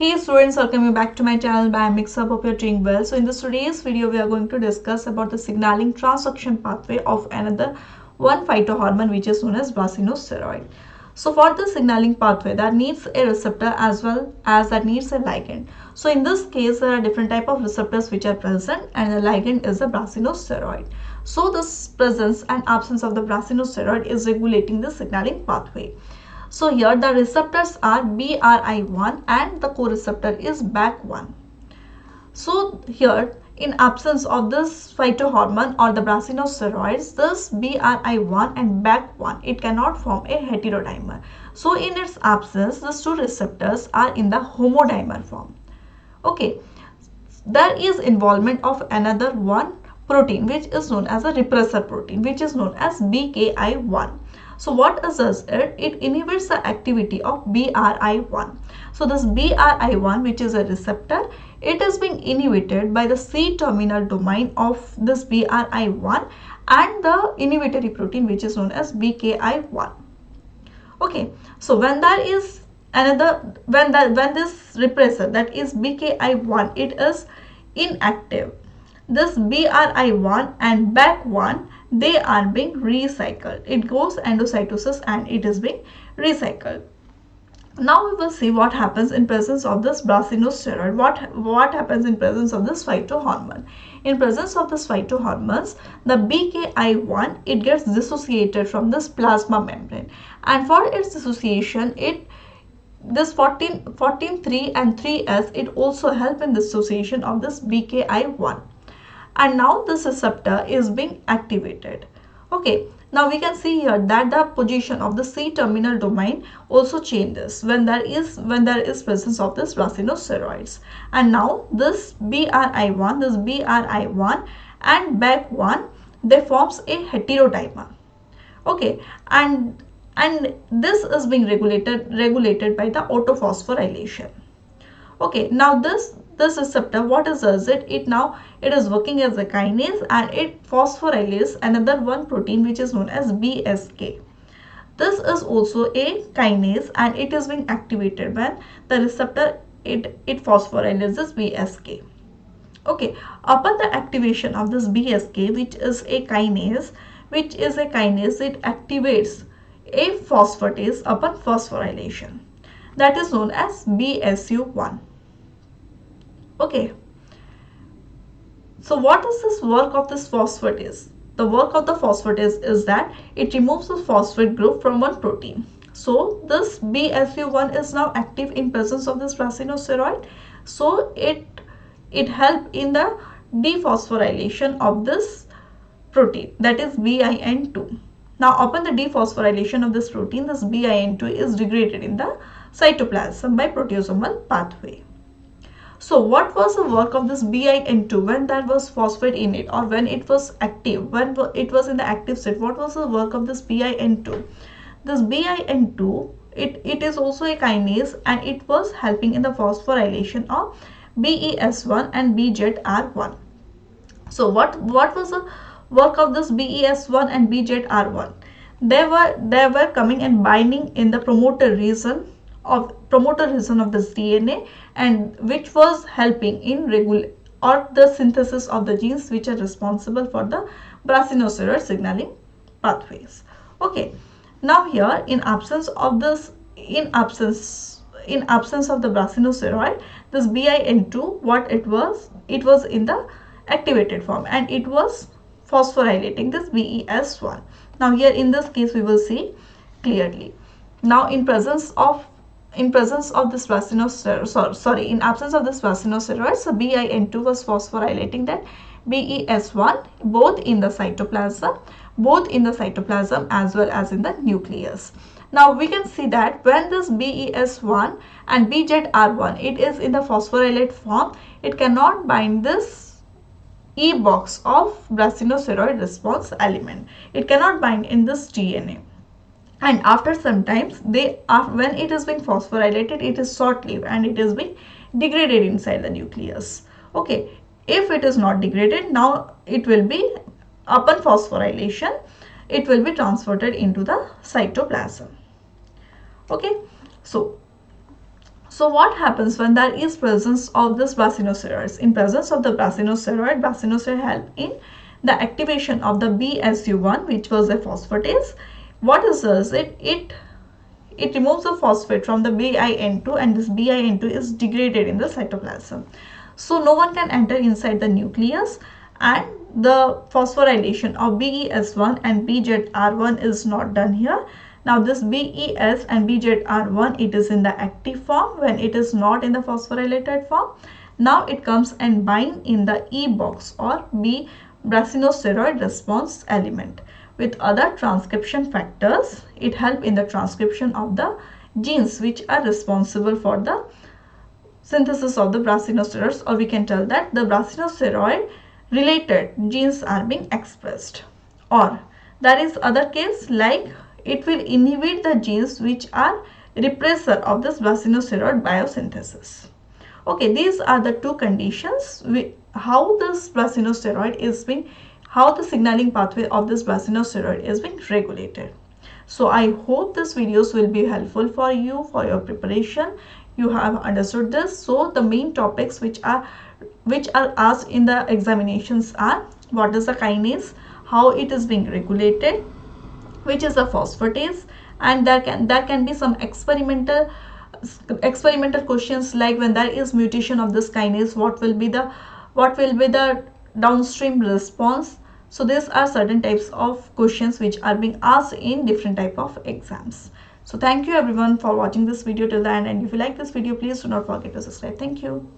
Hey students, welcome you back to my channel by Mix-up. Hope you're doing well. So in this today's video, we are going to discuss about the signaling transduction pathway of another one phytohormone which is known as Brassinosteroid. So for the signaling pathway that needs a receptor as well as that needs a ligand. So in this case, there are different type of receptors which are present and the ligand is the Brassinosteroid. So this presence and absence of the Brassinosteroid is regulating the signaling pathway. So here the receptors are BRI1 and the co-receptor is BAC1. So here in absence of this phytohormone or the brassinosteroids, this BRI1 and BAC1, it cannot form a heterodimer. So in its absence, these two receptors are in the homodimer form. Okay, there is involvement of another one protein which is known as a repressor protein which is known as BKI1. So what does it? It inhibits the activity of BRI1. So this BRI1, which is a receptor, it is being inhibited by the C-terminal domain of this BRI1 and the inhibitory protein which is known as BKI1. Okay, so when there is another, when this repressor, that is BKI1, it is inactive, this BRI1 and BAC1, they are being recycled. It goes endocytosis and it is being recycled. Now we will see what happens in presence of this brassinosteroid. What happens in presence of this phytohormone? In presence of this phytohormones, the BKI1, it gets dissociated from this plasma membrane, and for its dissociation, this 14(3) and 3s, it also help in dissociation of this BKI1. And now this receptor is being activated. Okay, now we can see here that the position of the C-terminal domain also changes when there is presence of this brassinosteroids. And now this BRI1 and BAC1, they forms a heterodimer. Okay, and this is being regulated by the autophosphorylation. Okay, now this receptor, what does it? It is working as a kinase and it phosphorylates another one protein which is known as B.sc. This is also a kinase and it is being activated when the receptor it phosphorylates this B.sc. Okay, upon the activation of this B.sc, which is a kinase, it activates a phosphatase upon phosphorylation. That is known as BSU1. Okay, so what is this work of this phosphatase? The work of the phosphatase is that it removes the phosphate group from one protein. So this BSU1 is now active in presence of this brassinosteroid. So it helps in the dephosphorylation of this protein, that is BIN2. Now upon the dephosphorylation of this protein, this BIN2 is degraded in the cytoplasm by proteasomal pathway. So what was the work of this BIN2 when there was phosphate in it, or when it was active, when it was in the active state? What was the work of this BIN2? This BIN2, it is also a kinase and it was helping in the phosphorylation of BES1 and BZR1. So what was the work of this BES1 and BZR1? They were coming and binding in the promoter region of this DNA, and which was helping in the synthesis of the genes which are responsible for the brassinosteroid signaling pathways. Okay, now here in absence of the brassinosteroid, this BIN2, what it was in the activated form and it was phosphorylating this BES1. Now here in this case we will see clearly. Now in absence of this brassinosteroid, in absence of this brassinosteroid, so BIN2 was phosphorylating that BES1 both in the cytoplasm as well as in the nucleus. Now we can see that when this BES1 and BZR1, it is in the phosphorylate form, it cannot bind this E box of brassinosteroid response element. It cannot bind in this DNA. And after some times, when it is being phosphorylated, it is short-lived and it is being degraded inside the nucleus. Okay, if it is not degraded, now it will be, upon phosphorylation, it will be transferred into the cytoplasm. Okay, so So what happens when there is presence of this brassinosteroids? In presence of the brassinosteroid help in the activation of the BSU1, which was a phosphatase. What it does, it removes the phosphate from the BIN2, and this BIN2 is degraded in the cytoplasm. So no one can enter inside the nucleus, and the phosphorylation of BES1 and BZR1 is not done here. Now this BES and BZR1, it is in the active form when it is not in the phosphorylated form. Now it comes and bind in the E box or B brassinosteroid response element. With other transcription factors, it helps in the transcription of the genes which are responsible for the synthesis of the brassinosteroids, or we can tell that the brassinosteroid related genes are being expressed. Or there is other case like it will inhibit the genes which are repressor of this brassinosteroid biosynthesis. Okay, these are the two conditions how this brassinosteroid is being, how the signaling pathway of this brassinosteroid is being regulated. So I hope this videos will be helpful for you for your preparation. You have understood this. So the main topics which are asked in the examinations are: what is the kinase, how it is being regulated, which is a phosphatase, and there can be some experimental questions like when there is mutation of this kinase, what will be the downstream response. So these are certain types of questions which are being asked in different type of exams. So thank you everyone for watching this video till the end, and if you like this video, please do not forget to subscribe. Thank you.